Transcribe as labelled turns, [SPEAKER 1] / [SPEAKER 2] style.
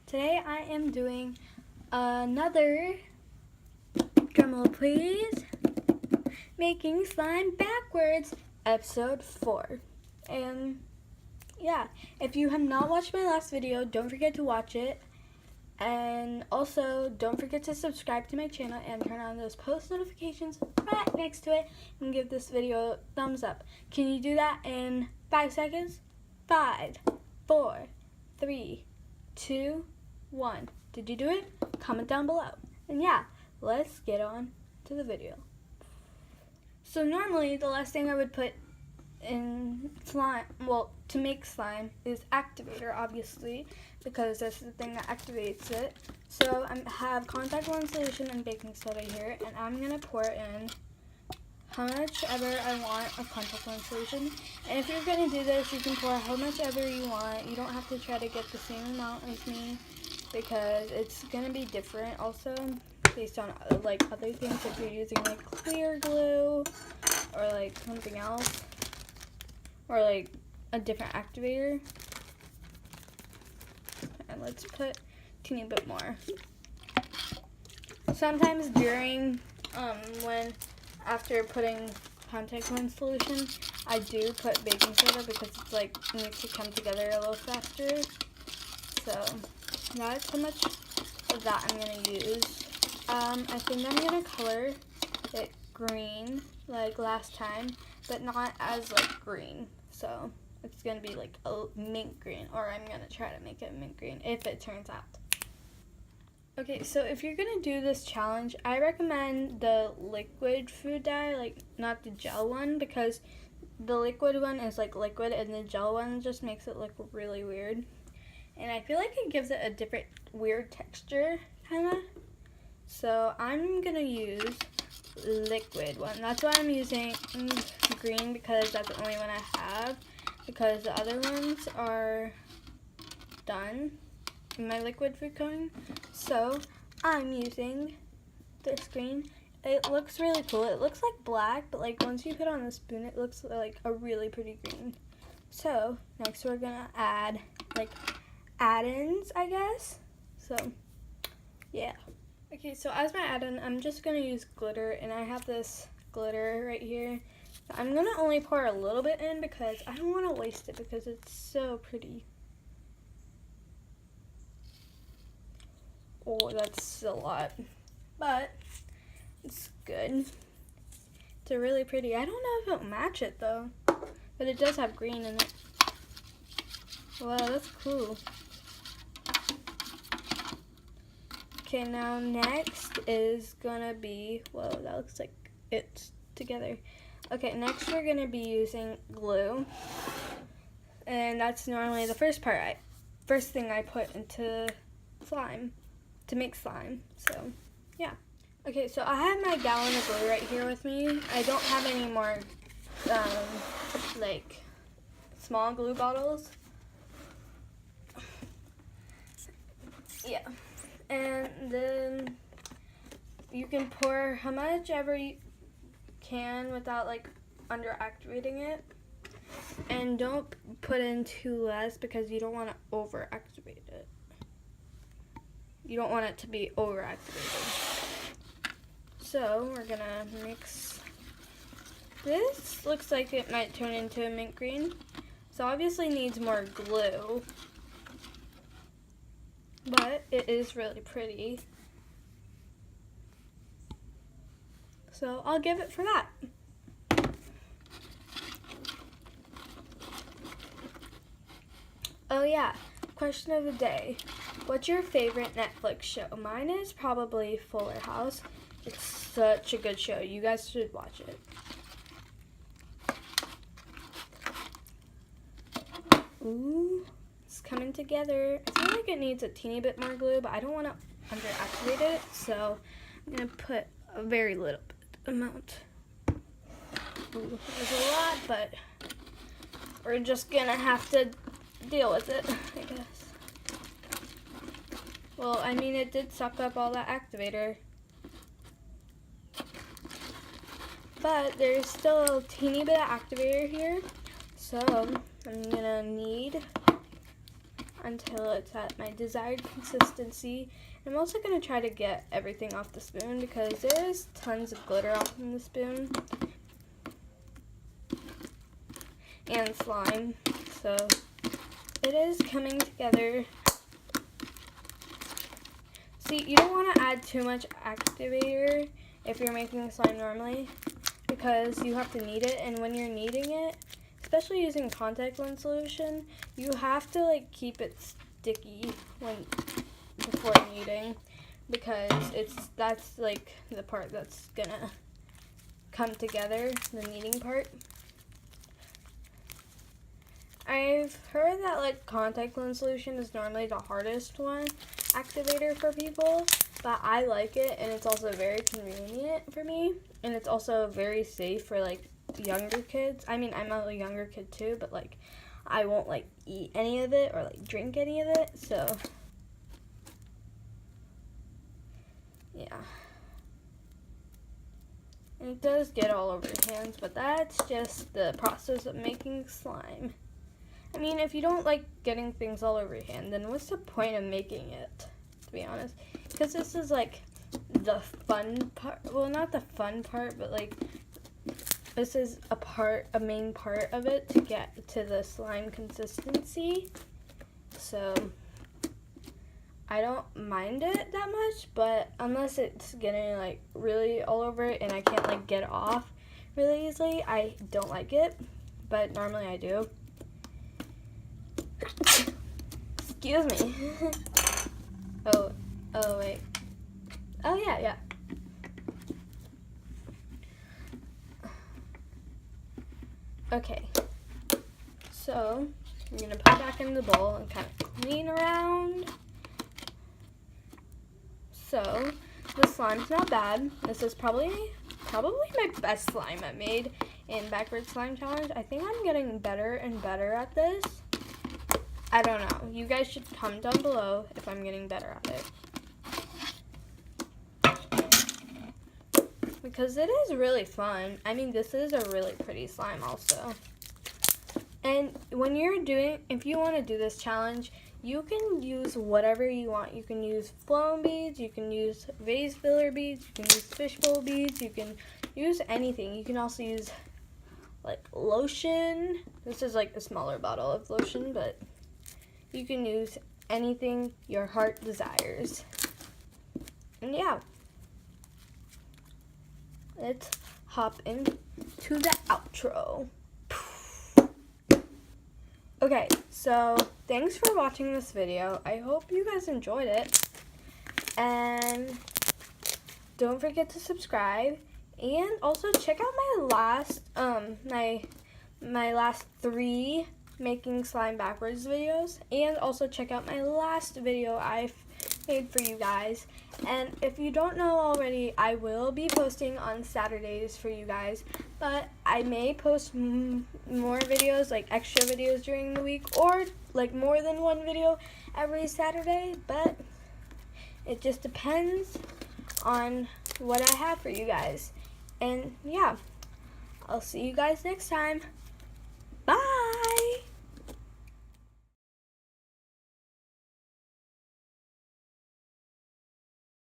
[SPEAKER 1] Today I am doing another, drumroll please, making slime backwards, episode 4. And yeah, if you have not watched my last video, don't forget to watch it. And also, don't forget to subscribe to my channel and turn on those post notifications right next to it and give this video a thumbs up. Can you do that in 5 seconds? 5, 4, 3, 2, 1. Did you do it? Comment down below. And yeah, let's get on to the video. So normally the last thing I would put in slime, well, to make slime, is activator, obviously, because that's the thing that activates it. So I have contact lens solution and baking soda here, and I'm gonna pour in how much ever I want of contact lens solution. And if you're gonna do this, you can pour how much ever you want. You don't have to try to get the same amount as me, because it's gonna be different also based on like other things, if you're using like clear glue or like something else, or like a different activator. And let's put a teeny bit more. Sometimes during when after putting contact lens solution, I do put baking soda because it's like it makes it come together a little faster. So that's how much of that I'm gonna use. I think I'm gonna color it green like last time, but not as like green. So it's gonna be like a mint green, or I'm gonna try to make it mint green if it turns out. Okay, so if you're gonna do this challenge, I recommend the liquid food dye, like not the gel one, because the liquid one is like liquid and the gel one just makes it look really weird. And I feel like it gives it a different weird texture, kinda. So I'm gonna use liquid one. That's why I'm using green, because that's the only one I have, because the other ones are done in my liquid food coloring. So I'm using this green. It looks really cool. It looks like black, but like once you put it on the spoon, it looks like a really pretty green. So next we're gonna add like add-ins, I guess. So yeah. Okay, so as my add-in, I'm just gonna use glitter, and I have this glitter right here. I'm gonna only pour a little bit in because I don't want to waste it, because it's so pretty. Oh, that's a lot, but it's good. It's a really pretty. I don't know if it'll match it though, but it does have green in it. Wow, that's cool. Okay, now next is gonna be, whoa, that looks like it's together. Okay, next we're gonna be using glue, and that's normally the first thing I put into slime, to make slime. So yeah. Okay, so I have my gallon of glue right here with me. I don't have any more like small glue bottles. Yeah. And then you can pour how much ever you can without like under activating it. And don't put in too less, because you don't want to over activate it. You don't want it to be over activated. So we're gonna mix. This looks like it might turn into a mint green. So obviously needs more glue, but it is really pretty. So I'll give it for that. Oh yeah, question of the day. What's your favorite Netflix show? Mine is probably Fuller House. It's such a good show. You guys should watch it. Ooh, it's coming together. I feel like it needs a teeny bit more glue, but I don't want to under-activate it, so I'm going to put a very little bit amount. Ooh, there's a lot, but we're just going to have to deal with it, I guess. Well, I mean, it did suck up all that activator, but there's still a teeny bit of activator here, so I'm gonna need until it's at my desired consistency. I'm also going to try to get everything off the spoon because there is tons of glitter on the spoon and slime, so it is coming together. See, you don't want to add too much activator if you're making slime normally because you have to knead it, and when you're kneading it, especially using contact lens solution, you have to like keep it sticky before kneading because that's like the part that's gonna come together, the kneading part. I've heard that like contact lens solution is normally the hardest one activator for people, but I like it, and it's also very convenient for me, and it's also very safe for like younger kids. I mean, I'm a younger kid too, but like I won't like eat any of it or like drink any of it, so yeah. And it does get all over your hands, but that's just the process of making slime. I mean, if you don't like getting things all over your hand, then what's the point of making it, to be honest? Because this is like the fun part. Well, not the fun part, but like this is a main part of it to get to the slime consistency. So I don't mind it that much, but unless it's getting like really all over it and I can't like get it off really easily, I don't like it, but normally I do. Excuse me. oh wait. Oh yeah. Okay. So I'm gonna put it back in the bowl and kind of clean around. So the slime's not bad. This is probably my best slime I made in Backward Slime Challenge. I think I'm getting better and better at this. I don't know. You guys should comment down below if I'm getting better at it. Because it is really fun. I mean, this is a really pretty slime also. And if you want to do this challenge, you can use whatever you want. You can use flown beads, you can use vase filler beads, you can use fishbowl beads, you can use anything. You can also use like lotion. This is like a smaller bottle of lotion, but you can use anything your heart desires. And yeah, let's hop into the outro. Okay, so thanks for watching this video. I hope you guys enjoyed it. And don't forget to subscribe. And also check out my last my last 3 making slime backwards videos. And also check out my last video I've made for you guys. And if you don't know already, I will be posting on Saturdays for you guys, but I may post more videos, like extra videos during the week, or like more than one video every Saturday, but it just depends on what I have for you guys. And yeah, I'll see you guys next time.